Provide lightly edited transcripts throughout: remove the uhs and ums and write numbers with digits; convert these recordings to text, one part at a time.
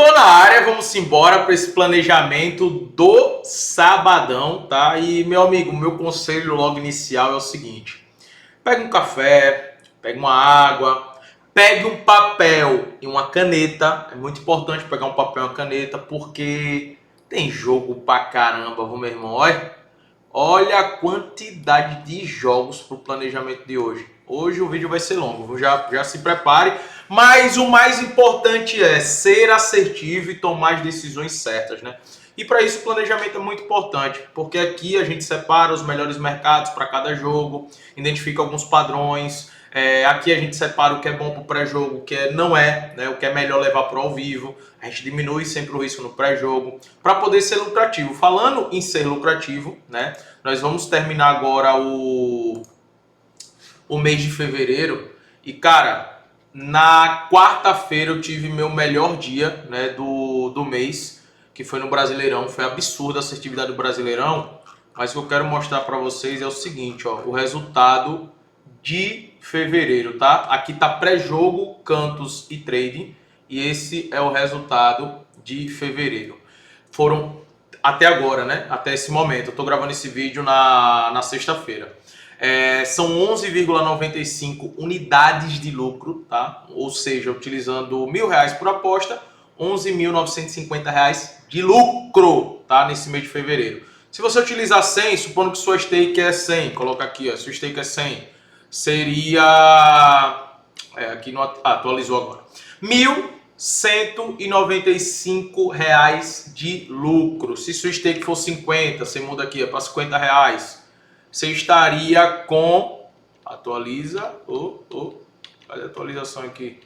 Tô na área, vamos embora para esse planejamento do sabadão, tá? E, meu amigo, meu conselho logo inicial é o seguinte: pega um café, pega uma água, pegue um papel e uma caneta. É muito importante pegar um papel e uma caneta, porque tem jogo pra caramba, meu irmão. Olha a quantidade de jogos para o planejamento de hoje. Hoje o vídeo vai ser longo, já se prepare. Mas o mais importante é ser assertivo e tomar as decisões certas, né? E para isso o planejamento é muito importante, porque aqui a gente separa os melhores mercados para cada jogo, identifica alguns padrões. Aqui a gente separa o que é bom para o pré-jogo, o que não é, né? O que é melhor levar para o ao vivo. A gente diminui sempre o risco no pré-jogo para poder ser lucrativo. Falando em ser lucrativo, né? Nós vamos terminar agora o mês de fevereiro e, cara, na quarta-feira eu tive meu melhor dia, né, do mês, que foi no Brasileirão. Foi absurda a assertividade do Brasileirão, mas o que eu quero mostrar para vocês é o seguinte, ó, o resultado de fevereiro, tá? Aqui tá pré-jogo, cantos e trading, e esse é o resultado de fevereiro. Foram até agora, né? Até esse momento. Eu tô gravando esse vídeo na sexta-feira. São 11,95 unidades de lucro, tá? Ou seja, utilizando R$1.000 por aposta, R$11.950 de lucro, tá? Nesse mês de fevereiro. Se você utilizar 100, supondo que sua stake é 100, coloca aqui, ó, sua stake é 100, seria... aqui não atualizou agora. R$1.195 de lucro. Se sua stake for 50, você muda aqui para R$50. Você estaria com... Atualiza. Cadê a atualização aqui?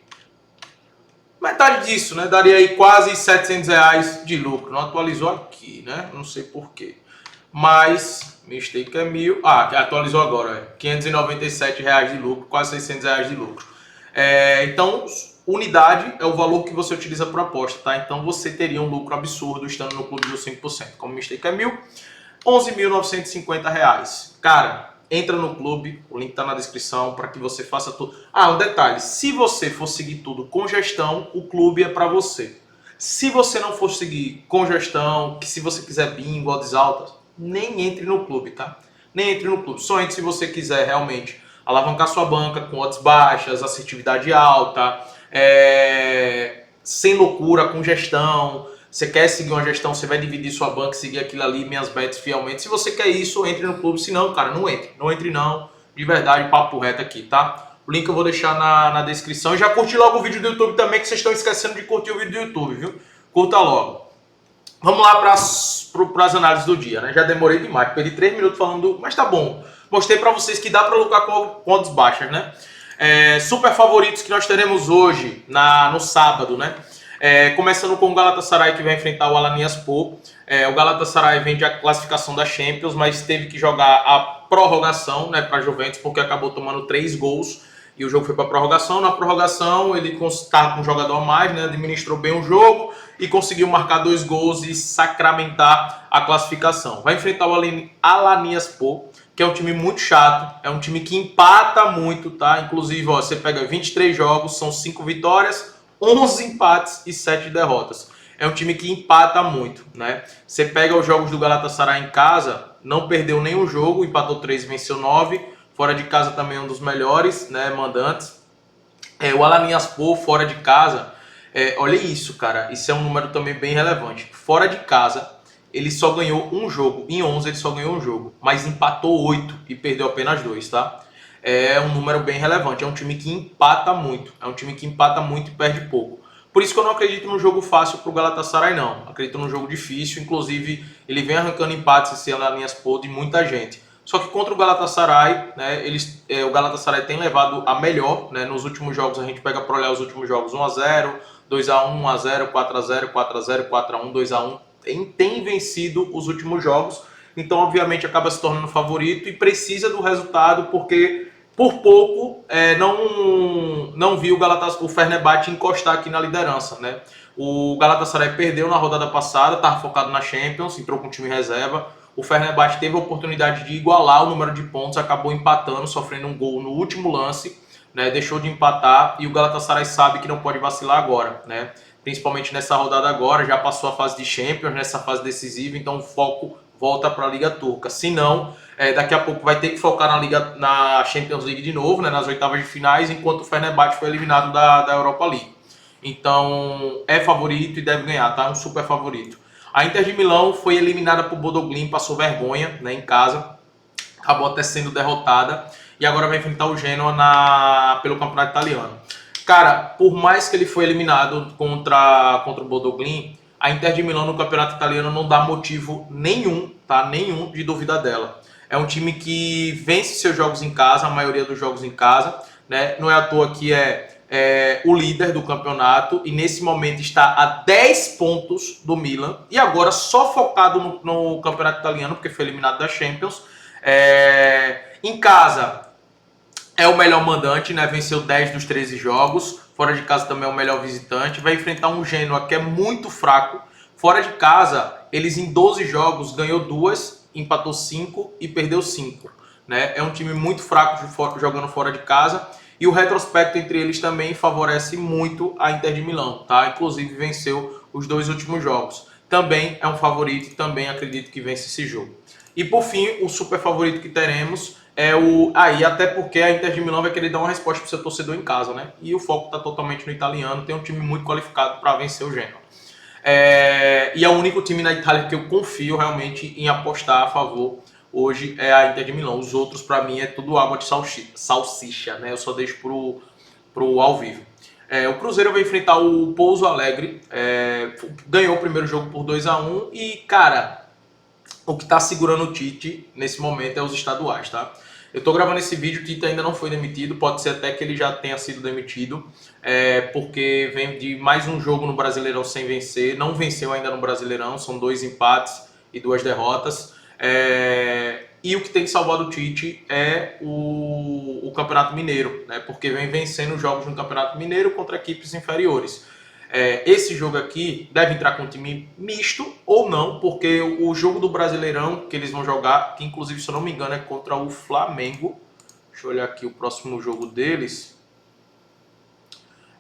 Metade disso, né? Daria aí quase R$700 de lucro. Não atualizou aqui, né? Não sei porquê. Mas minha stake é 1.000. Atualizou agora. R$597 de lucro, quase R$600 de lucro. Então, unidade é o valor que você utiliza para aposta, tá? Então você teria um lucro absurdo estando no clube dos 5%. Como minha stake é 1.000, R$11.950. Cara, entra no clube, o link tá na descrição para que você faça tudo. Um detalhe, se você for seguir tudo com gestão, o clube é para você. Se você não for seguir com gestão, que se você quiser bingo, odds altas, nem entre no clube, tá? Nem entre no clube. Só entre se você quiser realmente alavancar sua banca com odds baixas, assertividade alta, sem loucura, com gestão. Você quer seguir uma gestão, você vai dividir sua banca, seguir aquilo ali, minhas bets fielmente. Se você quer isso, entre no clube. Se não, cara, não entre. Não entre não. De verdade, papo reto aqui, tá? O link eu vou deixar na descrição. E já curte logo o vídeo do YouTube também, que vocês estão esquecendo de curtir o vídeo do YouTube, viu? Curta logo. Vamos lá para as análises do dia, né? Já demorei demais, perdi 3 minutos falando, mas tá bom. Mostrei para vocês que dá para lucrar com odds baixas, né? Super favoritos que nós teremos hoje, no sábado, né? Começando com o Galatasaray, que vai enfrentar o Alanyaspor. O Galatasaray vem de a classificação da Champions, mas teve que jogar a prorrogação, né, para a Juventus, porque acabou tomando 3 gols e o jogo foi para a prorrogação. Na prorrogação ele estava com um jogador a mais, né, administrou bem o jogo e conseguiu marcar 2 gols e sacramentar a classificação. Vai enfrentar o Alanyaspor, que é um time muito chato, é um time que empata muito, tá? Inclusive, ó, você pega 23 jogos, são 5 vitórias, 11 empates e 7 derrotas. É um time que empata muito, né? Você pega os jogos do Galatasaray em casa, não perdeu nenhum jogo, empatou 3 e venceu 9. Fora de casa também é um dos melhores, né, mandantes. O Alanyaspor, fora de casa, olha isso, cara. Isso é um número também bem relevante. Fora de casa, ele só ganhou um jogo. Em 11 ele só ganhou um jogo, mas empatou 8 e perdeu apenas 2, tá? É um número bem relevante. É um time que empata muito. É um time que empata muito e perde pouco. Por isso que eu não acredito num jogo fácil para o Galatasaray, não. Acredito num jogo difícil. Inclusive, ele vem arrancando empates esse Alanyaspor de muita gente. Só que contra o Galatasaray, né, o Galatasaray tem levado a melhor, né? Nos últimos jogos, a gente pega para olhar os últimos jogos: 1-0, 2-1, 1-0, 4-0, 4-0, 4-1, 2-1. Tem vencido os últimos jogos. Então, obviamente, acaba se tornando favorito e precisa do resultado, porque por pouco não viu o Fenerbahçe encostar aqui na liderança, né? O Galatasaray perdeu na rodada passada, estava focado na Champions, entrou com o time reserva. O Fenerbahçe teve a oportunidade de igualar o número de pontos, acabou empatando, sofrendo um gol no último lance, né? Deixou de empatar e o Galatasaray sabe que não pode vacilar agora, né? principalmente nessa rodada agora, já passou a fase de Champions, nessa fase decisiva, então o foco volta para a Liga Turca. Se não, daqui a pouco vai ter que focar na Champions League de novo, né, nas oitavas de finais, enquanto o Fenerbahçe foi eliminado da Europa League. Então, é favorito e deve ganhar, tá? Um super favorito. A Inter de Milão foi eliminada por Bodo Glimt, passou vergonha, né, em casa, acabou até sendo derrotada e agora vai enfrentar o Genoa pelo Campeonato Italiano. Cara, por mais que ele foi eliminado contra o Bodo Glimt, a Inter de Milão no Campeonato Italiano não dá motivo nenhum, tá? Nenhum de dúvida dela. É um time que vence seus jogos em casa, a maioria dos jogos em casa, né? Não é à toa que é o líder do campeonato e nesse momento está a 10 pontos do Milan e agora só focado no Campeonato Italiano, porque foi eliminado da Champions. Em casa é o melhor mandante, né? Venceu 10 dos 13 jogos. Fora de casa também é o melhor visitante. Vai enfrentar um Genoa que é muito fraco. Fora de casa, eles em 12 jogos ganhou 2, empatou 5 e perdeu 5. Né? É um time muito fraco jogando fora de casa. E o retrospecto entre eles também favorece muito a Inter de Milão. Tá? Inclusive venceu os 2 últimos jogos. Também é um favorito e também acredito que vence esse jogo. E por fim, o super favorito que teremos é até porque a Inter de Milão vai querer dar uma resposta para o seu torcedor em casa, né? E o foco está totalmente no italiano, tem um time muito qualificado para vencer o Genoa. E é o único time na Itália que eu confio realmente em apostar a favor hoje é a Inter de Milão. Os outros, para mim, é tudo água de salsicha, né? Eu só deixo pro ao vivo. O Cruzeiro vai enfrentar o Pouso Alegre, ganhou o primeiro jogo por 2-1 e, cara, o que está segurando o Tite nesse momento é os estaduais, tá? Eu tô gravando esse vídeo, o Tite ainda não foi demitido, pode ser até que ele já tenha sido demitido, porque vem de mais um jogo no Brasileirão sem vencer, não venceu ainda no Brasileirão, são 2 empates e 2 derrotas. E o que tem salvado o Tite é o Campeonato Mineiro, né? Porque vem vencendo jogos no Campeonato Mineiro contra equipes inferiores. Esse jogo aqui deve entrar com um time misto ou não, porque o jogo do Brasileirão que eles vão jogar, que inclusive, se eu não me engano, é contra o Flamengo. Deixa eu olhar aqui o próximo jogo deles.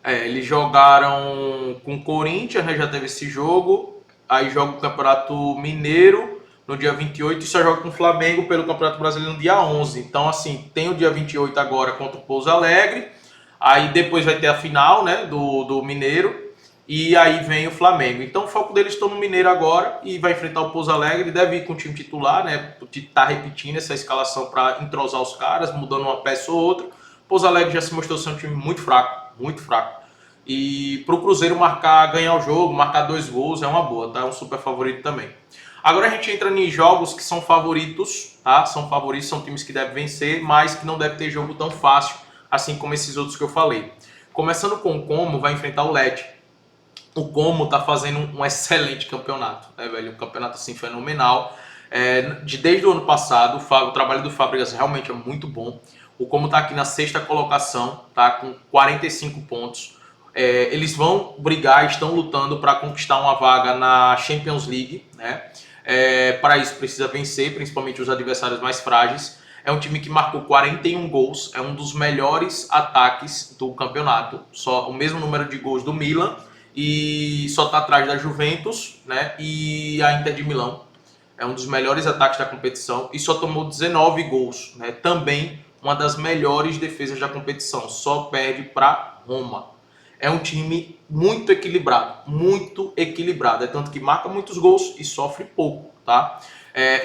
Eles jogaram com o Corinthians, né? Já teve esse jogo. Aí joga o Campeonato Mineiro no dia 28 e só joga com o Flamengo pelo Campeonato Brasileiro no dia 11. Então, assim, tem o dia 28 agora contra o Pouso Alegre. Aí depois vai ter a final, né, do Mineiro. E aí vem o Flamengo. Então o foco deles está no Mineiro agora e vai enfrentar o Pouso Alegre. Deve ir com o time titular, né? O Tite tá repetindo essa escalação para entrosar os caras, mudando uma peça ou outra. O Pouso Alegre já se mostrou ser um time muito fraco, muito fraco. E para o Cruzeiro ganhar o jogo, marcar 2 gols é uma boa, tá? É um super favorito também. Agora a gente entra em jogos que são favoritos, tá? São favoritos, são times que devem vencer, mas que não deve ter jogo tão fácil, assim como esses outros que eu falei. Começando com o Como, vai enfrentar o Lecce. O Como tá fazendo um excelente campeonato, né, velho? Um campeonato assim fenomenal. Desde o ano passado, o trabalho do Fábricas realmente é muito bom. O Como tá aqui na 6ª colocação, tá com 45 pontos. Eles vão brigar, estão lutando para conquistar uma vaga na Champions League, né? Para isso precisa vencer, principalmente os adversários mais frágeis. É um time que marcou 41 gols, é um dos melhores ataques do campeonato. Só o mesmo número de gols do Milan. E só está atrás da Juventus, né? E a Inter de Milão. É um dos melhores ataques da competição e só tomou 19 gols, né? Também uma das melhores defesas da competição. Só perde para Roma. É um time muito equilibrado, muito equilibrado. É tanto que marca muitos gols e sofre pouco, tá?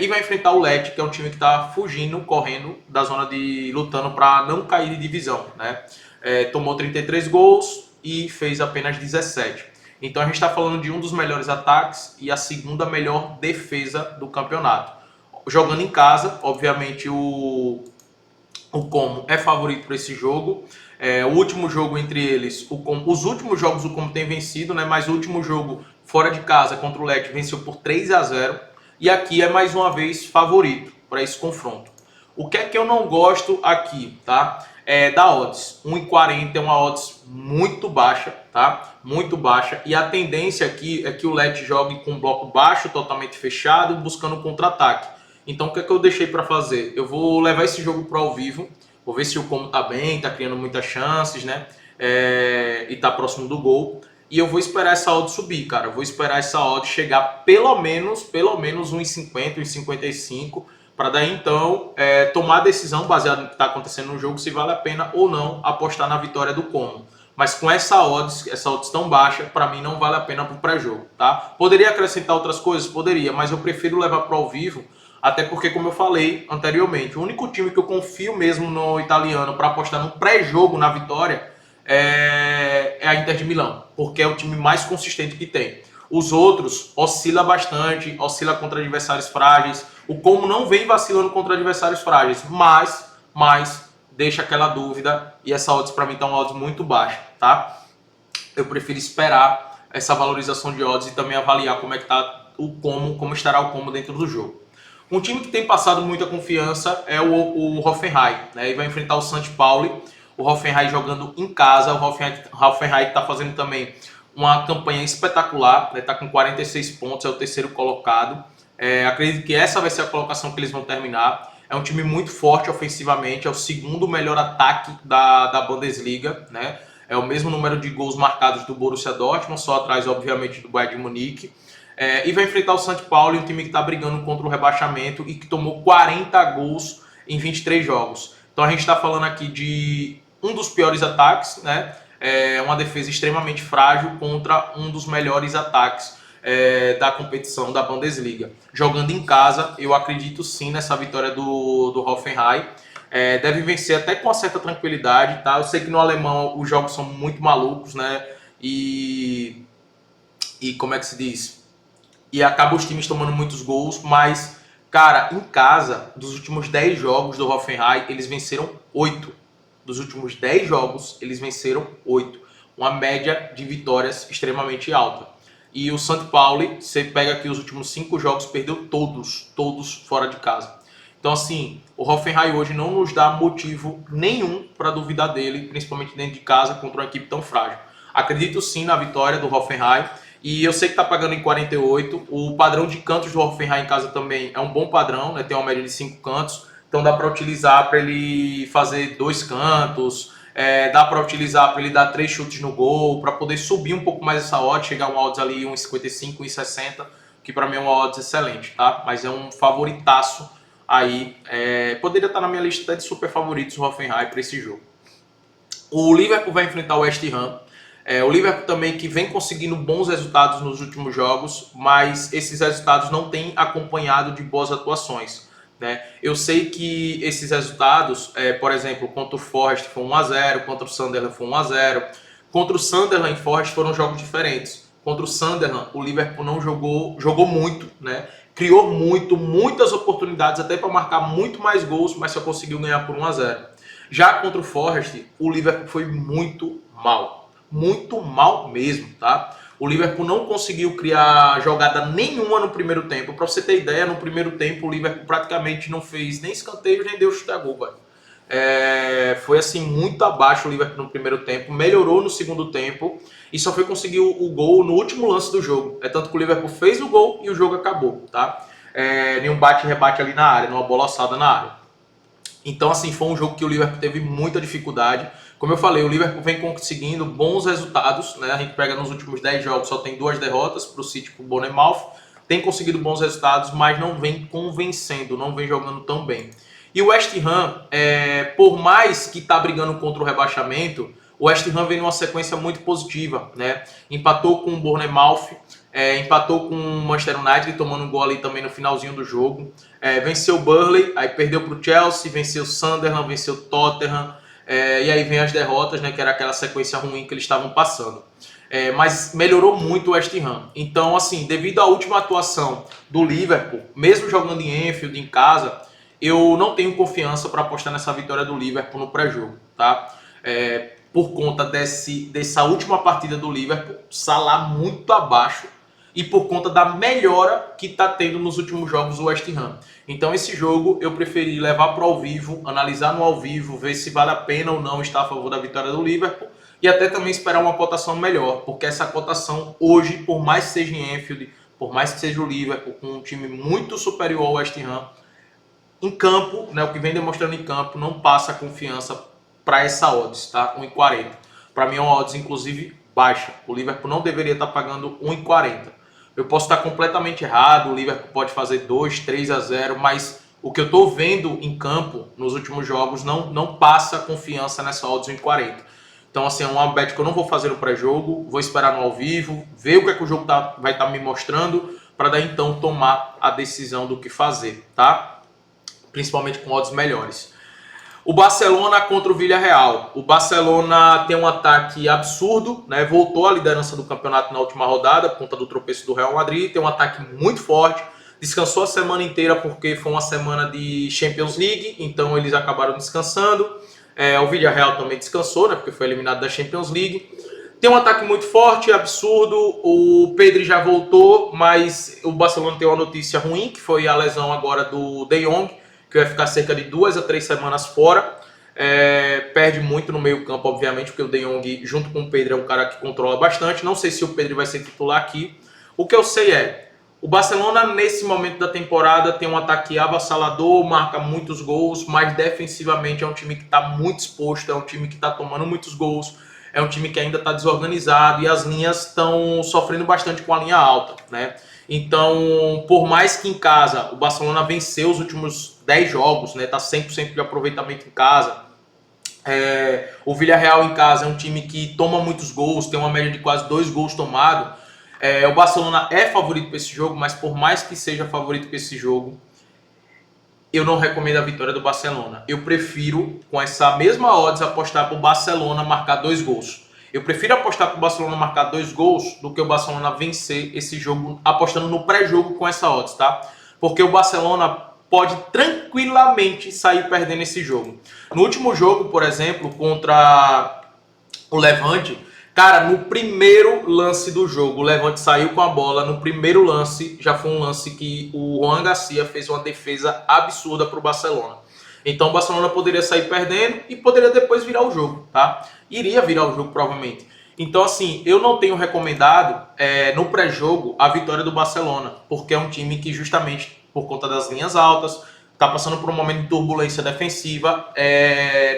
E vai enfrentar o Lecce, que é um time que está fugindo, correndo da zona lutando para não cair de divisão, né? Tomou 33 gols e fez apenas 17. Então a gente está falando de um dos melhores ataques e a segunda melhor defesa do campeonato. Jogando em casa, obviamente o Como é favorito para esse jogo. O último jogo entre eles, os últimos jogos o Como tem vencido, né? Mas o último jogo fora de casa contra o Lecce venceu por 3-0 e aqui é mais uma vez favorito para esse confronto. O que é que eu não gosto aqui, tá? Da odds. 1,40 é uma odds muito baixa, tá? Muito baixa. E a tendência aqui é que o Lecce jogue com bloco baixo, totalmente fechado, buscando contra-ataque. Então o que é que eu deixei para fazer? Eu vou levar esse jogo pro ao vivo. Vou ver se o Como tá bem, tá criando muitas chances, né? E tá próximo do gol. e eu vou esperar essa odd subir, cara. Eu vou esperar essa odd chegar pelo menos 1,50, 1,55, para daí então tomar a decisão baseado no que está acontecendo no jogo, se vale a pena ou não apostar na vitória do Como. Mas com essa odds tão baixa, para mim não vale a pena para o pré-jogo, tá? Poderia acrescentar outras coisas? Poderia, mas eu prefiro levar para ao vivo, até porque, como eu falei anteriormente, o único time que eu confio mesmo no italiano para apostar no pré-jogo na vitória é a Inter de Milão, porque é o time mais consistente que tem. Os outros oscila bastante, oscila contra adversários frágeis. O Como não vem vacilando contra adversários frágeis, mas deixa aquela dúvida, e essa odds para mim tá uma odds muito baixa, tá? Eu prefiro esperar essa valorização de odds e também avaliar como é que tá o como estará o Como dentro do jogo. Um time que tem passado muita confiança é o Hoffenheim, né? E vai enfrentar o St. Pauli. O Hoffenheim jogando em casa. O Hoffenheim está fazendo também uma campanha espetacular, está com 46 pontos, é o terceiro colocado. Acredito que essa vai ser a colocação que eles vão terminar. É um time muito forte ofensivamente, é o segundo melhor ataque da Bundesliga, né? É o mesmo número de gols marcados do Borussia Dortmund, só atrás, obviamente, do Bayern de Munique. E vai enfrentar o St. Paulo, um time que está brigando contra o rebaixamento e que tomou 40 gols em 23 jogos. Então a gente está falando aqui de um dos piores ataques, né? Uma defesa extremamente frágil contra um dos melhores ataques da competição da Bundesliga. Jogando em casa, eu acredito sim nessa vitória do Hoffenheim. Deve vencer até com uma certa tranquilidade, tá? Eu sei que no alemão os jogos são muito malucos, né? E como é que se diz? E acaba os times tomando muitos gols, mas, cara, em casa, dos últimos 10 jogos do Hoffenheim, eles venceram 8. Dos últimos 10 jogos, eles venceram 8. Uma média de vitórias extremamente alta. E o St. Pauli, você pega aqui os últimos 5 jogos, perdeu todos fora de casa. Então, assim, o Hoffenheim hoje não nos dá motivo nenhum para duvidar dele, principalmente dentro de casa, contra uma equipe tão frágil. Acredito sim na vitória do Hoffenheim. E eu sei que está pagando em 48. O padrão de cantos do Hoffenheim em casa também é um bom padrão, né? Tem uma média de 5 cantos. Então dá para utilizar para ele fazer 2 cantos. Dá para utilizar para ele dar 3 chutes no gol, para poder subir um pouco mais essa odds, chegar a uma odds ali 1,55, 1,60, que para mim é uma odds excelente, tá? Mas é um favoritaço aí. Poderia estar na minha lista até de super favoritos o Hoffenheim para esse jogo. O Liverpool vai enfrentar o West Ham. O Liverpool também que vem conseguindo bons resultados nos últimos jogos, mas esses resultados não têm acompanhado de boas atuações, né? Eu sei que esses resultados, por exemplo, contra o Forest foi 1-0, contra o Sunderland foi 1-0, contra o Sunderland e Forest foram jogos diferentes. Contra o Sunderland, o Liverpool não jogou muito, né? Criou muitas oportunidades até para marcar muito mais gols, mas só conseguiu ganhar por 1-0. Já contra o Forest, o Liverpool foi muito mal mesmo, tá? O Liverpool não conseguiu criar jogada nenhuma no primeiro tempo. Para você ter ideia, no primeiro tempo o Liverpool praticamente não fez nem escanteio, nem deu chute a gol, velho. Foi assim muito abaixo o Liverpool no primeiro tempo, melhorou no segundo tempo e só foi conseguir o gol no último lance do jogo. Tanto que o Liverpool fez o gol e o jogo acabou, tá? Nenhum bate-rebate ali na área, numa bola alçada na área. Então, assim, foi um jogo que o Liverpool teve muita dificuldade. Como eu falei, o Liverpool vem conseguindo bons resultados, né? A gente pega nos últimos 10 jogos, só tem 2 derrotas para o City e para o Bournemouth. Tem conseguido bons resultados, mas não vem convencendo, não vem jogando tão bem. E o West Ham, por mais que está brigando contra o rebaixamento, o West Ham vem numa sequência muito positiva, né? Empatou com o Bournemouth, empatou com o Manchester United, tomando um gol ali também no finalzinho do jogo. Venceu o Burnley, aí perdeu para o Chelsea, venceu o Sunderland, venceu o Tottenham. E aí vem as derrotas, né? Que era aquela sequência ruim que eles estavam passando. Mas melhorou muito o West Ham. Então, assim, devido à última atuação do Liverpool, mesmo jogando em Anfield, em casa, eu não tenho confiança para apostar nessa vitória do Liverpool no pré-jogo, tá? Por conta dessa última partida do Liverpool, Salah muito abaixo, e por conta da melhora que está tendo nos últimos jogos o West Ham. Então esse jogo eu preferi levar para o ao vivo, analisar no ao vivo, ver se vale a pena ou não estar a favor da vitória do Liverpool, e até também esperar uma cotação melhor, porque essa cotação hoje, por mais que seja em Anfield, por mais que seja o Liverpool, com um time muito superior ao West Ham, em campo, né, o que vem demonstrando em campo, não passa confiança para essa odds, tá? 1,40. Para mim é uma odds, inclusive, baixa. O Liverpool não deveria estar pagando 1,40. Eu posso estar completamente errado, o Liverpool pode fazer 2, 3-0, mas o que eu estou vendo em campo nos últimos jogos não passa confiança nessa odds 1,40. Então, assim, é uma bet que eu não vou fazer no pré-jogo, vou esperar no ao vivo, ver o que é que o jogo vai estar me mostrando, para daí então tomar a decisão do que fazer, tá? Principalmente com odds melhores. O Barcelona contra o Villarreal. O Barcelona tem um ataque absurdo, né? Voltou à liderança do campeonato na última rodada, por conta do tropeço do Real Madrid. Tem um ataque muito forte. Descansou a semana inteira porque foi uma semana de Champions League, então eles acabaram descansando. O Villarreal também descansou, né? Porque foi eliminado da Champions League. Tem um ataque muito forte, absurdo. O Pedri já voltou, mas o Barcelona tem uma notícia ruim, que foi a lesão agora do De Jong, que vai ficar cerca de 2 a 3 semanas fora. Perde muito no meio campo, obviamente, porque o De Jong, junto com o Pedro, é um cara que controla bastante. Não sei se o Pedro vai ser titular aqui. O que eu sei o Barcelona, nesse momento da temporada, tem um ataque avassalador, marca muitos gols, mas defensivamente é um time que está muito exposto, é um time que está tomando muitos gols, é um time que ainda está desorganizado e as linhas estão sofrendo bastante com a linha alta, né? Então, por mais que em casa o Barcelona venceu os últimos 10 jogos, né? Tá 100% de aproveitamento em casa. O Villarreal em casa é um time que toma muitos gols, tem uma média de quase 2 gols tomados. O Barcelona é favorito para esse jogo, mas por mais que seja favorito para esse jogo, eu não recomendo a vitória do Barcelona. Eu prefiro, com essa mesma odds, apostar para o Barcelona marcar 2 gols. Eu prefiro apostar para o Barcelona marcar 2 gols do que o Barcelona vencer esse jogo apostando no pré-jogo com essa odds, tá? Porque o Barcelona pode tranquilamente sair perdendo esse jogo. No último jogo, por exemplo, contra o Levante, cara, no primeiro lance do jogo, o Levante saiu com a bola, no primeiro lance, já foi um lance que o Juan Garcia fez uma defesa absurda para o Barcelona. Então o Barcelona poderia sair perdendo e poderia depois virar o jogo, tá? Iria virar o jogo provavelmente. Então assim, eu não tenho recomendado no pré-jogo a vitória do Barcelona, porque é um time que justamente por conta das linhas altas, está passando por um momento de turbulência defensiva,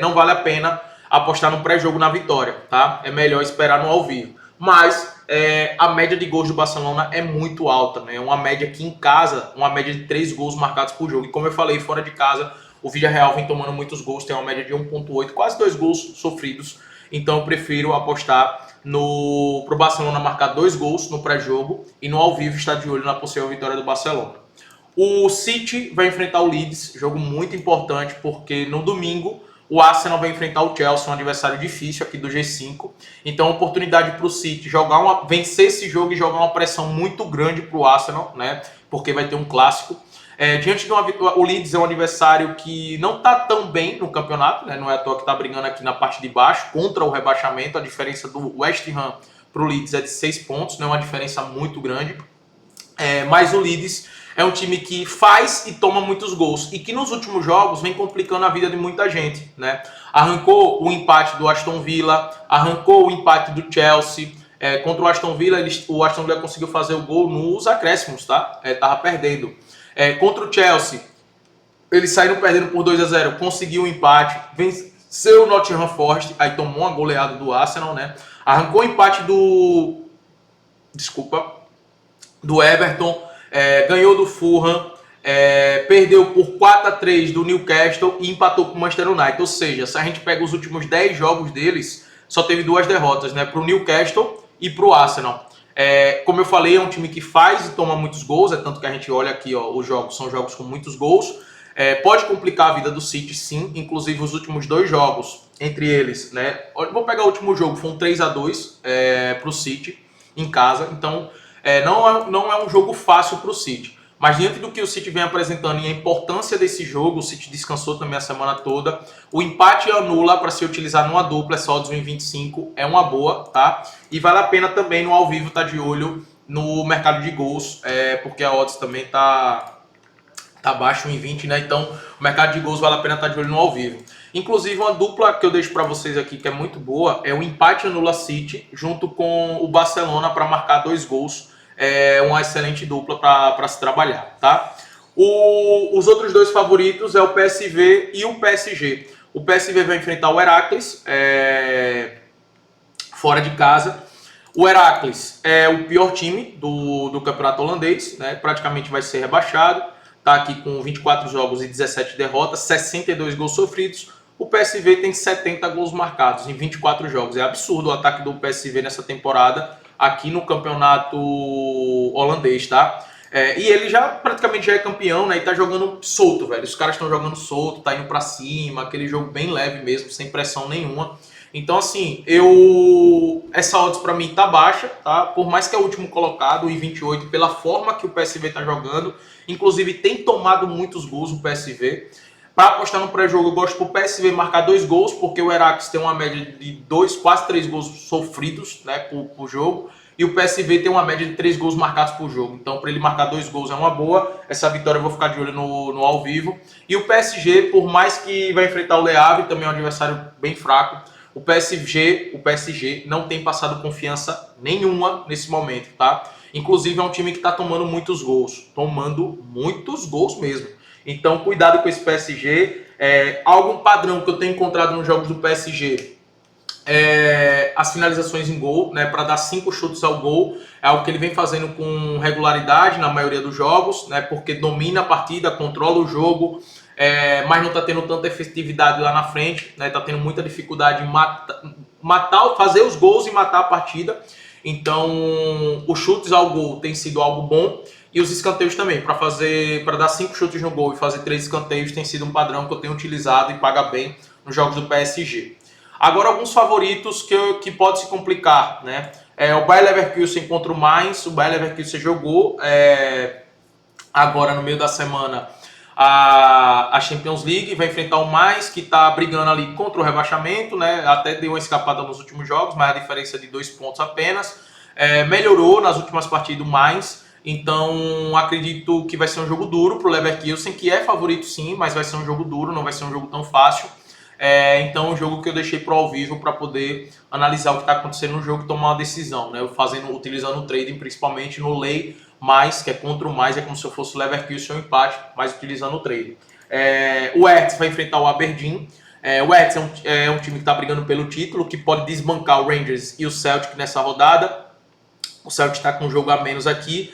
não vale a pena apostar no pré-jogo na vitória, tá? É melhor esperar no ao vivo. Mas a média de gols do Barcelona é muito alta, né? Uma média aqui em casa, uma média de 3 gols marcados por jogo. E como eu falei, fora de casa, o Villarreal vem tomando muitos gols, tem uma média de 1,8, quase 2 gols sofridos. Então eu prefiro apostar pro Barcelona marcar 2 gols no pré-jogo e no ao vivo estar de olho na possível vitória do Barcelona. O City vai enfrentar o Leeds, jogo muito importante, porque no domingo o Arsenal vai enfrentar o Chelsea, um adversário difícil aqui do G5. Então, oportunidade para o City vencer esse jogo e jogar uma pressão muito grande para o Arsenal, né? Porque vai ter um clássico. Diante de uma vitória, o Leeds é um adversário que não está tão bem no campeonato, né? Não é à toa que está brigando aqui na parte de baixo contra o rebaixamento. A diferença do West Ham para o Leeds é de 6 pontos, não é uma diferença muito grande. Mas o Leeds é um time que faz e toma muitos gols e que nos últimos jogos vem complicando a vida de muita gente, né? Arrancou o empate do Aston Villa, arrancou o empate do Chelsea. Contra o Aston Villa, o Aston Villa conseguiu fazer o gol nos acréscimos, tá? Tava perdendo. Contra o Chelsea, eles saíram perdendo por 2-0, conseguiu o empate, venceu o Nottingham Forest, aí tomou uma goleada do Arsenal, né? Arrancou o empate do Everton, ganhou do Fulham, perdeu por 4-3 do Newcastle e empatou com o Manchester United. Ou seja, se a gente pega os últimos 10 jogos deles, só teve 2 derrotas, né? Para o Newcastle e para o Arsenal. Como eu falei, é um time que faz e toma muitos gols, tanto que a gente olha aqui, ó, os jogos são jogos com muitos gols. Pode complicar a vida do City, sim. Inclusive os últimos 2 jogos, entre eles, né? Vou pegar o último jogo, foi um 3-2 para o City em casa. Então não é um jogo fácil para o City. Mas diante do que o City vem apresentando e a importância desse jogo, o City descansou também a semana toda. O empate anula para se utilizar numa dupla, essa odds 1,25 é uma boa, tá? E vale a pena também no ao vivo estar de olho no mercado de gols, porque a odds também tá baixo, 1,20, né? Então o mercado de gols vale a pena estar de olho no ao vivo. Inclusive uma dupla que eu deixo para vocês aqui que é muito boa é o empate anula City junto com o Barcelona para marcar 2 gols. Uma excelente dupla para se trabalhar, tá? Os outros 2 favoritos é o PSV e o PSG. O PSV vai enfrentar o Heracles fora de casa. O Heracles é o pior time do campeonato holandês, né? Praticamente vai ser rebaixado. Está aqui com 24 jogos e 17 derrotas, 62 gols sofridos. O PSV tem 70 gols marcados em 24 jogos. É absurdo o ataque do PSV nessa temporada aqui no campeonato holandês, tá? E ele praticamente já é campeão, né? E tá jogando solto, velho. Os caras estão jogando solto, tá indo pra cima, aquele jogo bem leve mesmo, sem pressão nenhuma. Então, assim, essa odds pra mim tá baixa, tá? Por mais que é o último colocado, o 1,28, pela forma que o PSV tá jogando. Inclusive, tem tomado muitos gols o PSV. Para apostar no pré-jogo, eu gosto pro PSV marcar 2 gols, porque o Heracles tem uma média de 2, quase 3 gols sofridos, né, por jogo. E o PSV tem uma média de 3 gols marcados por jogo. Então, para ele marcar 2 gols é uma boa. Essa vitória eu vou ficar de olho no ao vivo. E o PSG, por mais que vai enfrentar o Le Havre, também é um adversário bem fraco. O PSG não tem passado confiança nenhuma nesse momento, tá? Inclusive é um time que está tomando muitos gols. Tomando muitos gols mesmo. Então, cuidado com esse PSG. Algum padrão que eu tenho encontrado nos jogos do PSG as finalizações em gol, né, para dar 5 chutes ao gol, é algo que ele vem fazendo com regularidade na maioria dos jogos, né, porque domina a partida, controla o jogo, mas não está tendo tanta efetividade lá na frente, né, está tendo muita dificuldade em fazer os gols e matar a partida. Então, os chutes ao gol tem sido algo bom. E os escanteios também, para dar 5 chutes no gol e fazer 3 escanteios, tem sido um padrão que eu tenho utilizado e paga bem nos jogos do PSG. Agora, alguns favoritos que pode se complicar, né? O Bayer Leverkusen contra o Mainz. O Bayer Leverkusen jogou agora no meio da semana a Champions League, vai enfrentar o Mainz, que está brigando ali contra o rebaixamento, né? Até deu uma escapada nos últimos jogos, mas a diferença é de 2 pontos apenas. Melhorou nas últimas partidas o Mainz. Então, acredito que vai ser um jogo duro para o Leverkusen, que é favorito sim, mas vai ser um jogo duro, não vai ser um jogo tão fácil. Então, um jogo que eu deixei para ao vivo para poder analisar o que está acontecendo no jogo e tomar uma decisão, né? Utilizando o trading, principalmente no lay mais, que é contra o mais, é como se eu fosse o Leverkusen um empate, mas utilizando o trading. O Hertz vai enfrentar o Aberdeen. O Hertz é um time que está brigando pelo título, que pode desbancar o Rangers e o Celtic nessa rodada. O Celtic está com um jogo a menos aqui.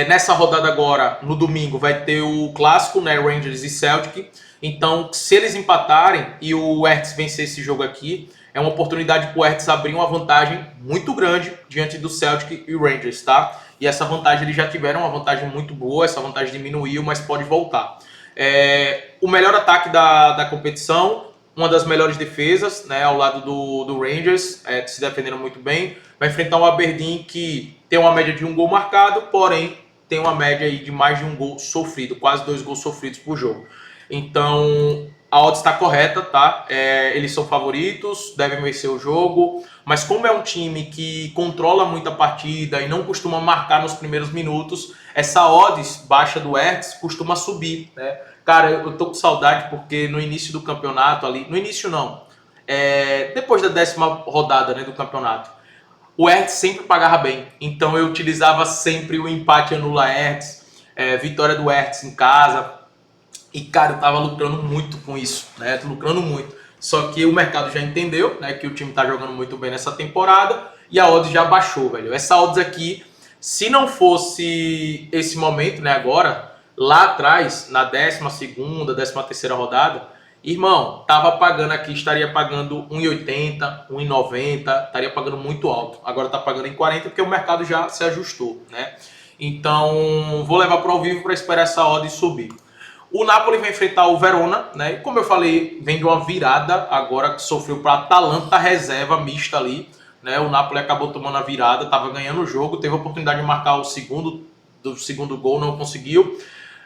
Nessa rodada agora, no domingo, vai ter o clássico, né, Rangers e Celtic. Então, se eles empatarem e o Hertz vencer esse jogo aqui, é uma oportunidade para o Hertz abrir uma vantagem muito grande diante do Celtic e Rangers, tá? E essa vantagem eles já tiveram uma vantagem muito boa, essa vantagem diminuiu, mas pode voltar. O melhor ataque da competição, uma das melhores defesas, né, ao lado do Rangers, se defenderam muito bem. Vai enfrentar o Aberdeen, que tem uma média de 1 gol marcado, porém tem uma média aí de mais de 1 gol sofrido, quase 2 gols sofridos por jogo. Então, a odds está correta, tá? Eles são favoritos, devem vencer o jogo, mas como é um time que controla muito a partida e não costuma marcar nos primeiros minutos, essa odds baixa do Hertz costuma subir, né? Cara, eu tô com saudade porque no início do campeonato ali, no início não, depois da 10ª rodada, né, do campeonato, o Hertz sempre pagava bem, então eu utilizava sempre o empate anula Hertz, vitória do Hertz em casa. E, cara, eu tava lucrando muito com isso, né? Lucrando muito. Só que o mercado já entendeu, né, que o time tá jogando muito bem nessa temporada e a odds já baixou, velho. Essa odds aqui, se não fosse esse momento, né, agora, lá atrás, na 12ª, 13ª rodada, irmão, tava pagando aqui, estaria pagando 1,80, 1,90, estaria pagando muito alto. Agora tá pagando em 40 porque o mercado já se ajustou, né? Então, vou levar para ao vivo para esperar essa odds subir. O Napoli vai enfrentar o Verona, né? E como eu falei, vem de uma virada agora que sofreu para a Atalanta reserva mista ali, né? O Napoli acabou tomando a virada, estava ganhando o jogo, teve a oportunidade de marcar o segundo gol, não conseguiu,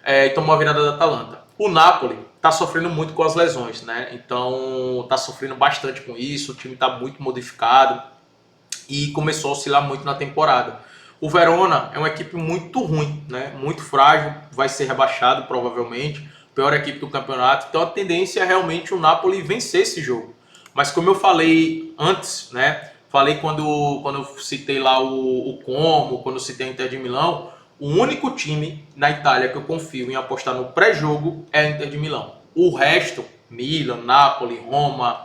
e tomou a virada da Atalanta. O Napoli está sofrendo muito com as lesões, né? Então está sofrendo bastante com isso, o time está muito modificado e começou a oscilar muito na temporada. O Verona é uma equipe muito ruim, né? Muito frágil, vai ser rebaixado provavelmente, pior equipe do campeonato. Então a tendência é realmente o Napoli vencer esse jogo. Mas como eu falei antes, né? Falei quando eu citei lá o Como, quando eu citei a Inter de Milão, o único time na Itália que eu confio em apostar no pré-jogo é a Inter de Milão. O resto, Milan, Napoli, Roma,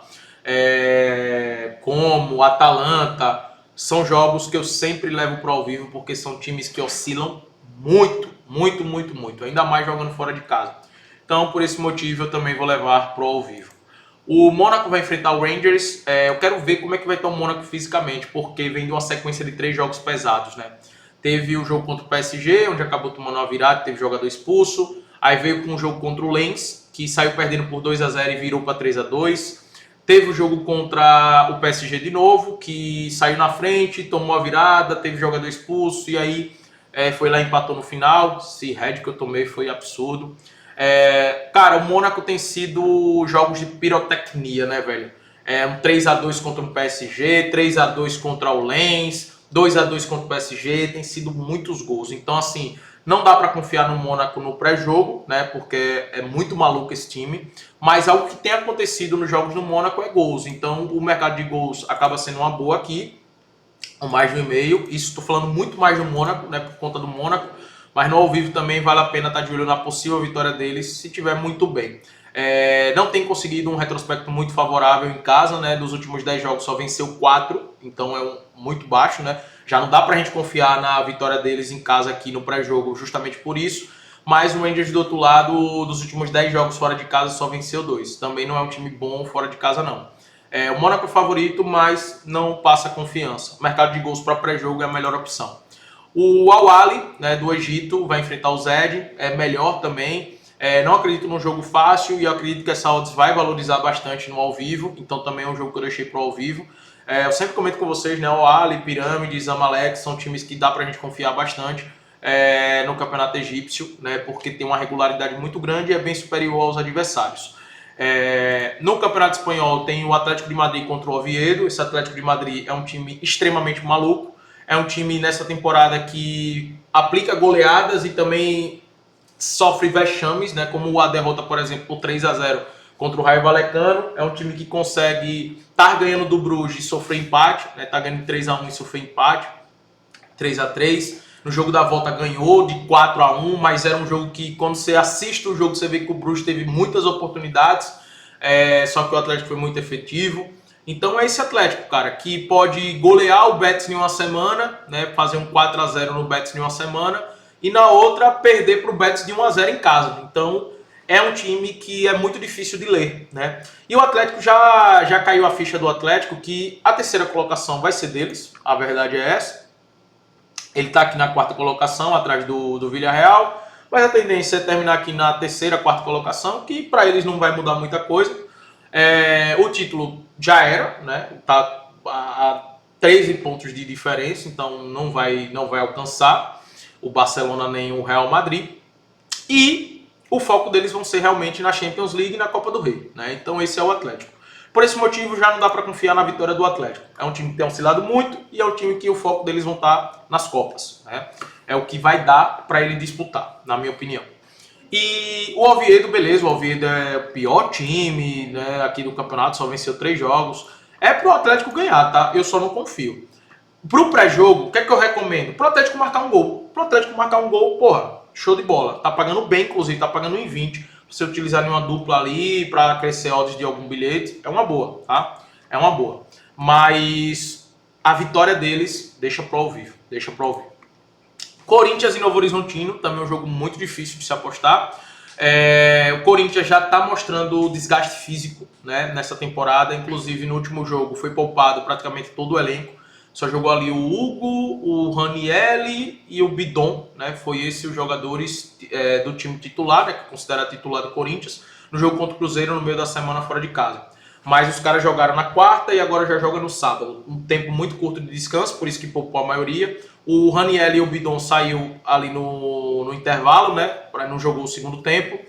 Como, Atalanta, são jogos que eu sempre levo para ao vivo, porque são times que oscilam muito, muito, muito, muito, ainda mais jogando fora de casa. Então, por esse motivo, eu também vou levar para ao vivo. O Mônaco vai enfrentar o Rangers. Eu quero ver como é que vai estar o Mônaco fisicamente, porque vem de uma sequência de 3 jogos pesados, né? Teve o jogo contra o PSG, onde acabou tomando uma virada, teve jogador expulso. Aí veio com o jogo contra o Lens, que saiu perdendo por 2-0 e virou para 3-2. Teve o jogo contra o PSG de novo, que saiu na frente, tomou a virada, teve jogador expulso e aí foi lá e empatou no final. Esse red que eu tomei foi absurdo. Cara, o Mônaco tem sido jogos de pirotecnia, né, velho? Um 3-2 contra o PSG, 3-2 contra o Lens, 2-2 contra o PSG, tem sido muitos gols. Então, assim, não dá para confiar no Mônaco no pré-jogo, né? Porque é muito maluco esse time. Mas algo que tem acontecido nos jogos do Mônaco é gols. Então, o mercado de gols acaba sendo uma boa aqui, com mais de 1,5. Isso estou falando muito mais do Mônaco, né? Por conta do Mônaco. Mas no ao vivo também vale a pena estar de olho na possível vitória deles, se tiver muito bem. Não tem conseguido um retrospecto muito favorável em casa, né? Dos últimos 10 jogos só venceu 4, então muito baixo, né? Já não dá pra gente confiar na vitória deles em casa aqui no pré-jogo justamente por isso. Mas o Rangers do outro lado, dos últimos 10 jogos fora de casa só venceu 2. Também não é um time bom fora de casa não. O Mônaco é favorito, mas não passa confiança. O mercado de gols para pré-jogo é a melhor opção. O Al Ahly, né, do Egito, vai enfrentar o Zed, é melhor também. Não acredito num jogo fácil e eu acredito que essa odds vai valorizar bastante no ao vivo, então também é um jogo que eu deixei para o ao vivo. Eu sempre comento com vocês, né, o Al Ahly, Pirâmides, Zamalek são times que dá para a gente confiar bastante no campeonato egípcio, né, porque tem uma regularidade muito grande e é bem superior aos adversários. No campeonato espanhol tem o Atlético de Madrid contra o Oviedo. Esse Atlético de Madrid é um time extremamente maluco. É um time nessa temporada que aplica goleadas e também sofre vexames, né? Como a derrota, por exemplo, por 3-0 contra o Raio Vallecano. É um time que consegue estar ganhando do Bruges e sofrer empate, né? Tá ganhando 3-1 e sofrer empate, 3-3. No jogo da volta ganhou de 4-1, mas era um jogo que quando você assiste o jogo você vê que o Bruges teve muitas oportunidades, só que o Atlético foi muito efetivo. Então é esse Atlético, cara, que pode golear o Betis em uma semana, né, fazer um 4-0 no Betis em uma semana, e na outra perder para o Betis de 1-0 em casa. Então é um time que é muito difícil de ler, né? E o Atlético já caiu a ficha do Atlético que a terceira colocação vai ser deles, a verdade é essa. Ele está aqui na 4ª colocação, atrás do Villarreal, mas a tendência é terminar aqui na 3ª, 4ª colocação, que para eles não vai mudar muita coisa. O título já era, né? Tá a 13 pontos de diferença, então não vai alcançar o Barcelona nem o Real Madrid. E o foco deles vão ser realmente na Champions League e na Copa do Rei, né? Então esse é o Atlético. Por esse motivo já não dá para confiar na vitória do Atlético. É um time que tem oscilado muito e é um time que o foco deles vão estar nas Copas, né? É o que vai dar para ele disputar, na minha opinião. E o Oviedo, beleza, o Oviedo é o pior time, né, aqui do campeonato, só venceu 3 jogos. É pro Atlético ganhar, tá? Eu só não confio. Pro pré-jogo, o que é que eu recomendo? Pro Atlético marcar um gol. Pro Atlético marcar um gol, porra, show de bola. Tá pagando bem, inclusive, tá pagando em 20. Se você utilizar em uma dupla ali pra crescer odds de algum bilhete, é uma boa, tá? É uma boa. Mas a vitória deles deixa pro ao vivo, deixa pro ao vivo. Corinthians e Novo Horizontino, também é um jogo muito difícil de se apostar. O Corinthians já está mostrando desgaste físico, né, nessa temporada. Inclusive, no último jogo foi poupado praticamente todo o elenco. Só jogou ali o Hugo, o Ranieri e o Bidon, né? Foi esses os jogadores do time titular, né, que considera titular do Corinthians, no jogo contra o Cruzeiro no meio da semana fora de casa. Mas os caras jogaram na quarta e agora já jogam no sábado. Um tempo muito curto de descanso, por isso que poupou a maioria. O Ranieri e o Bidon saiu ali no intervalo, né? Não jogou o segundo tempo,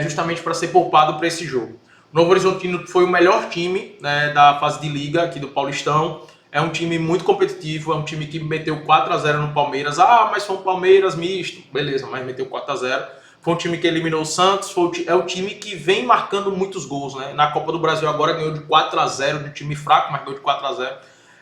justamente para ser poupado para esse jogo. O Novo Horizontino foi o melhor time, né, da fase de liga aqui do Paulistão. É um time muito competitivo, é um time que meteu 4-0 no Palmeiras. Mas foi um Palmeiras misto. Beleza, mas meteu 4-0. Foi um time que eliminou o Santos, é o time que vem marcando muitos gols, né? Na Copa do Brasil agora ganhou de 4-0, de um time fraco, mas ganhou de 4-0.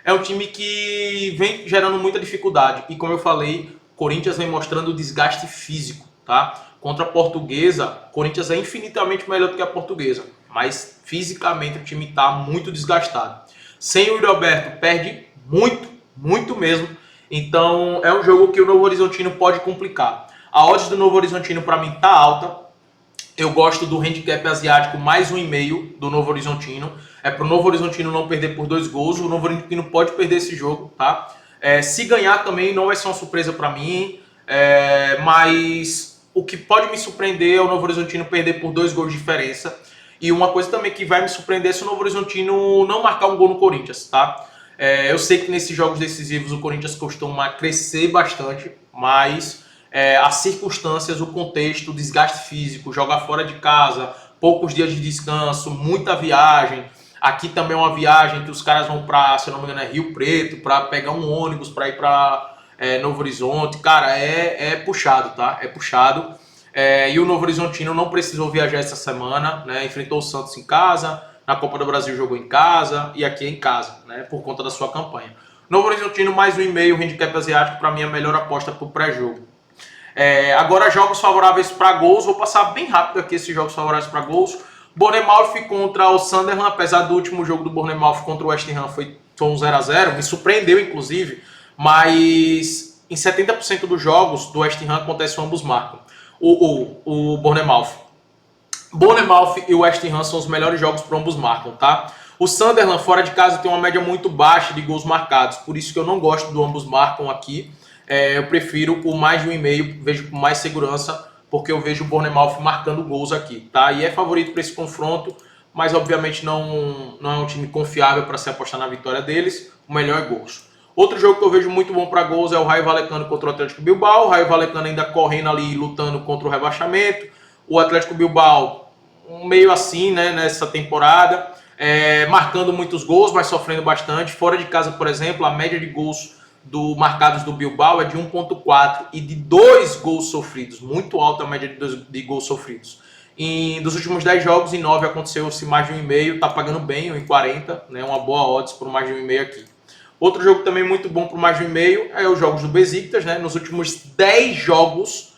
É um time que vem gerando muita dificuldade. E como eu falei, o Corinthians vem mostrando desgaste físico, tá? Contra a Portuguesa, o Corinthians é infinitamente melhor do que a Portuguesa, mas fisicamente o time está muito desgastado. Sem o Yuri Alberto, perde muito, muito mesmo. Então é um jogo que o Novo Horizontino pode complicar. A odds do Novo Horizontino para mim tá alta. Eu gosto do handicap asiático mais 1,5 do Novo Horizontino. É pro Novo Horizontino não perder por 2 gols. O Novo Horizontino pode perder esse jogo, tá? Se ganhar também não vai ser uma surpresa para mim. Mas o que pode me surpreender é o Novo Horizontino perder por 2 gols de diferença. E uma coisa também que vai me surpreender é se o Novo Horizontino não marcar um gol no Corinthians, tá? Eu sei que nesses jogos decisivos o Corinthians costuma crescer bastante, mas as circunstâncias, o contexto, o desgaste físico, jogar fora de casa, poucos dias de descanso, muita viagem. Aqui também é uma viagem que os caras vão para, se eu não me engano, é Rio Preto, para pegar um ônibus para ir para Novo Horizonte. Cara, é puxado, tá? É puxado. E o Novo Horizontino não precisou viajar essa semana, né? Enfrentou o Santos em casa, na Copa do Brasil jogou em casa e aqui é em casa, né? Por conta da sua campanha. Novo Horizontino mais 1,5, handicap asiático, para mim é a melhor aposta para o pré-jogo. Agora, jogos favoráveis para gols, vou passar bem rápido aqui esses jogos favoráveis para gols. Bournemouth contra o Sunderland, apesar do último jogo do Bournemouth contra o West Ham foi um 0-0, me surpreendeu inclusive, mas em 70% dos jogos do West Ham acontece ambos marcam. O Bournemouth. Bournemouth e o West Ham são os melhores jogos para ambos marcam, tá? O Sunderland fora de casa tem uma média muito baixa de gols marcados, por isso que eu não gosto do ambos marcam aqui. Eu prefiro o mais de 1,5, vejo com mais segurança, porque eu vejo o Bournemouth marcando gols aqui, tá? E é favorito para esse confronto, mas obviamente não é um time confiável para se apostar na vitória deles. O melhor é gols. Outro jogo que eu vejo muito bom para gols é o Raio Vallecano contra o Atlético Bilbao. O Raio Vallecano ainda correndo ali, lutando contra o rebaixamento. O Atlético Bilbao, meio assim, né, nessa temporada. Marcando muitos gols, mas sofrendo bastante. Fora de casa, por exemplo, a média de gols marcados do Bilbao é de 1,4 e de 2 gols sofridos. Muito alta a média de gols sofridos. Dos últimos 10 jogos, em 9 aconteceu-se mais de 1,5. Tá pagando bem, 1,40. Né, uma boa odds por mais de 1,5 aqui. Outro jogo também muito bom por mais de 1,5 é os jogos do Besiktas, né? Nos últimos 10 jogos,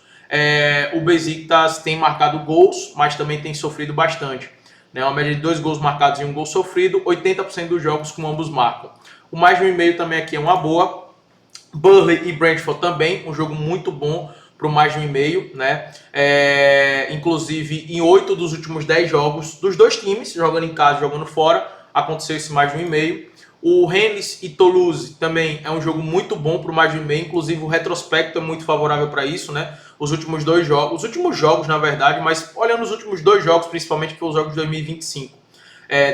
o Besiktas tem marcado gols, mas também tem sofrido bastante. Né? Uma média de 2 gols marcados e 1 gol sofrido, 80% dos jogos com ambos marcam. O mais de 1,5 também aqui é uma boa. Burnley e Brentford também, um jogo muito bom para o mais de 1,5, né? Inclusive, em 8 dos últimos 10 jogos dos dois times, jogando em casa e jogando fora, aconteceu esse mais de 1,5. O Rennes e Toulouse também é um jogo muito bom para o mais de 1,5, inclusive o retrospecto é muito favorável para isso, né? Os últimos jogos, na verdade, mas olhando os últimos 2 jogos, principalmente que foram os jogos de 2025.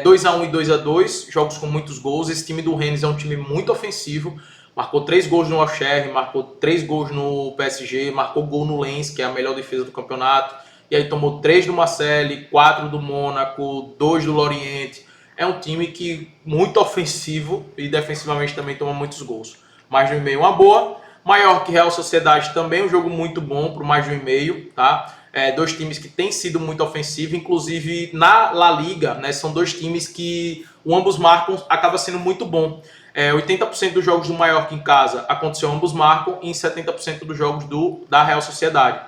2-1 e 2-2, jogos com muitos gols. Esse time do Rennes é um time muito ofensivo, marcou 3 gols no Auxerre, marcou 3 gols no PSG, marcou gol no Lens, que é a melhor defesa do campeonato, e aí tomou 3 do Marseille, 4 do Mônaco, 2 do Lorient. É um time que muito ofensivo e defensivamente também toma muitos gols. Mais de 1,5 uma boa. Mallorca e Real Sociedade também um jogo muito bom para mais de 1,5, tá? Dois times que têm sido muito ofensivos, inclusive na La Liga, né? São dois times que ambos marcam, acaba sendo muito bom. 80% dos jogos do Mallorca em casa aconteceu ambos marcam e em 70% dos jogos da Real Sociedade.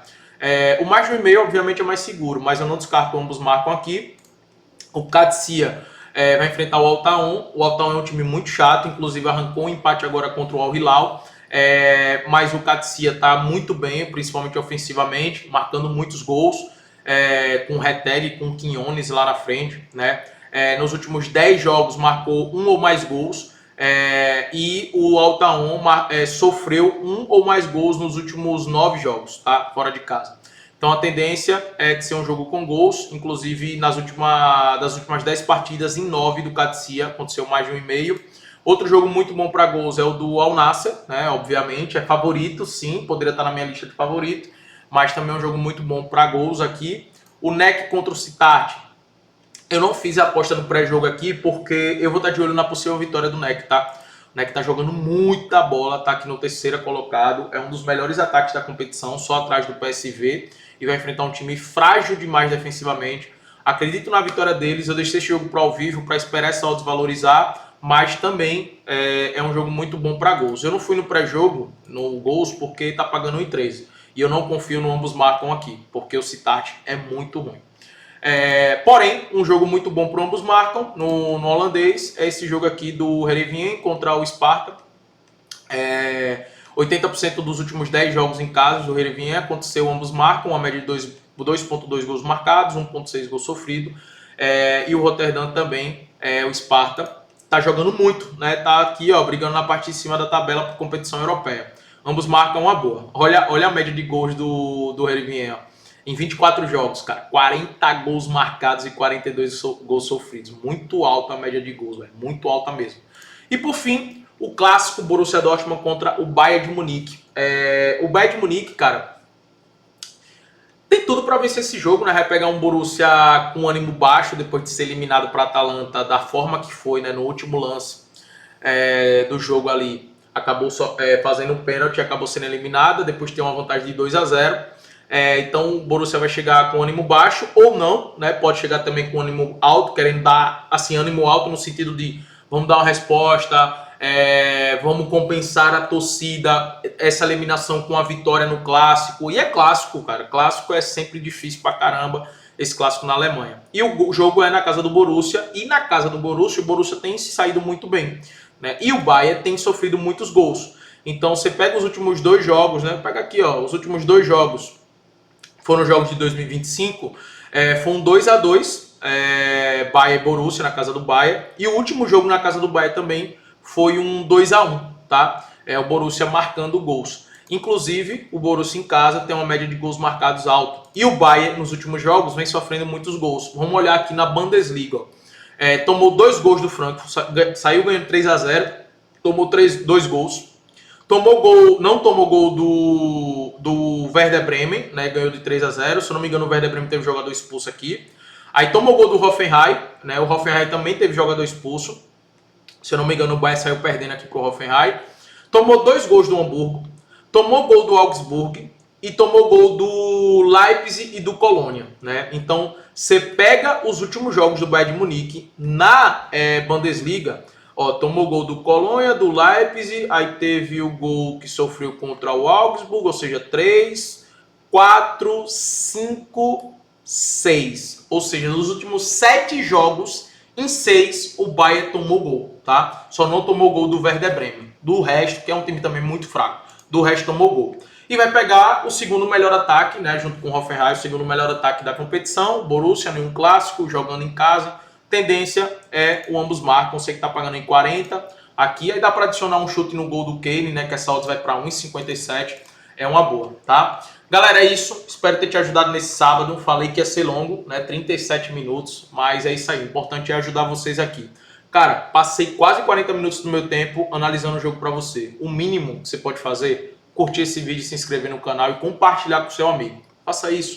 O mais de 1,5 obviamente é mais seguro, mas eu não descarto ambos marcam aqui. O Qadsia vai enfrentar o Al Taun. O Al Taun é um time muito chato, inclusive arrancou um empate agora contra o Al Hilal. Mas o Qadsia está muito bem, principalmente ofensivamente, marcando muitos gols, com o Reteg e com o Quinones lá na frente, né? Nos últimos 10 jogos marcou 1 ou mais gols, e o Al Taun sofreu 1 ou mais gols nos últimos 9 jogos, tá? Fora de casa. Então a tendência é de ser um jogo com gols, inclusive das últimas 10 partidas, em 9 do Qadsia aconteceu mais de 1,5. Outro jogo muito bom para gols é o do Al Nassr, né? Obviamente, é favorito, sim, poderia estar na minha lista de favorito, mas também é um jogo muito bom para gols aqui. O NEC contra o Sittard, eu não fiz a aposta no pré-jogo aqui, porque eu vou estar de olho na possível vitória do NEC, tá? O NEC tá jogando muita bola, tá aqui no terceiro colocado, é um dos melhores ataques da competição, só atrás do PSV, e vai enfrentar um time frágil demais defensivamente. Acredito na vitória deles, eu deixei esse jogo para ao vivo para esperar essa odds valorizar, mas também é um jogo muito bom para gols. Eu não fui no pré-jogo, no gols, porque tá pagando 1,13. E eu não confio no ambos marcam aqui, porque o Sittard é muito ruim. Porém, um jogo muito bom para ambos marcam no holandês é esse jogo aqui do Heerenveen contra o Sparta. 80% dos últimos 10 jogos em casa do Heerenveen aconteceu, ambos marcam, uma média de 2,2 gols marcados, 1,6 gols sofrido. E o Rotterdam também, o Sparta, tá jogando muito, né? Tá aqui, ó, brigando na parte de cima da tabela para competição europeia. Ambos marcam uma boa. Olha a média de gols do Heerenveen, ó. Em 24 jogos, cara, 40 gols marcados e 42 gols sofridos. Muito alta a média de gols, velho. Muito alta mesmo. E por fim, o clássico Borussia Dortmund contra o Bayern de Munique. O Bayern de Munique, cara, tem tudo para vencer esse jogo, né? Vai pegar um Borussia com ânimo baixo depois de ser eliminado para a Atalanta da forma que foi, né? No último lance do jogo ali, acabou fazendo um pênalti, acabou sendo eliminada, depois tem uma vantagem de 2-0. Então o Borussia vai chegar com ânimo baixo ou não, né? Pode chegar também com ânimo alto, querendo dar assim, ânimo alto no sentido de vamos dar uma resposta, vamos compensar a torcida, essa eliminação com a vitória no clássico. E é clássico, cara. Clássico é sempre difícil pra caramba, esse clássico na Alemanha. E o jogo é na casa do Borussia, e na casa do Borussia, o Borussia tem se saído muito bem, né? E o Bayern tem sofrido muitos gols. Então você pega os últimos 2 jogos, né? Pega aqui, ó, os últimos 2 jogos foram jogos de 2025, foi um 2-2, Bayern e Borussia na casa do Bayern, e o último jogo na casa do Bayern também foi um 2-1, tá? O Borussia marcando gols. Inclusive, o Borussia em casa tem uma média de gols marcados alto. E o Bayern, nos últimos jogos, vem sofrendo muitos gols. Vamos olhar aqui na Bundesliga. Tomou 2 gols do Frankfurt, saiu ganhando 3-0, tomou 2 gols. Não tomou gol do Werder Bremen, né? Ganhou de 3-0. Se eu não me engano, o Werder Bremen teve jogador expulso aqui. Aí tomou gol do Hoffenheim, né? O Hoffenheim também teve jogador expulso. Se eu não me engano, o Bayern saiu perdendo aqui pro Hoffenheim. Tomou 2 gols do Hamburgo. Tomou gol do Augsburg. E tomou gol do Leipzig e do Colônia, né? Então, você pega os últimos jogos do Bayern de Munique na Bundesliga. Ó, tomou gol do Colônia, do Leipzig, aí teve o gol que sofreu contra o Augsburg, ou seja, 3, 4, 5, 6. Ou seja, nos últimos 7 jogos, em 6, o Bayern tomou gol, tá? Só não tomou gol do Werder Bremen. Do resto, que é um time também muito fraco, do resto tomou gol. E vai pegar o segundo melhor ataque, né, junto com o Hoffenheim, o segundo melhor ataque da competição, Borussia, em um clássico, jogando em casa. Tendência o ambos marcam, você que tá pagando em 40 aqui, aí dá para adicionar um chute no gol do Kane, né, que essa odds vai para 1,57, é uma boa, tá? Galera, é isso, espero ter te ajudado nesse sábado, falei que ia ser longo, né, 37 minutos, mas é isso aí, o importante é ajudar vocês aqui. Cara, passei quase 40 minutos do meu tempo analisando o jogo para você. O mínimo que você pode fazer, curtir esse vídeo, se inscrever no canal e compartilhar com o seu amigo. Faça isso.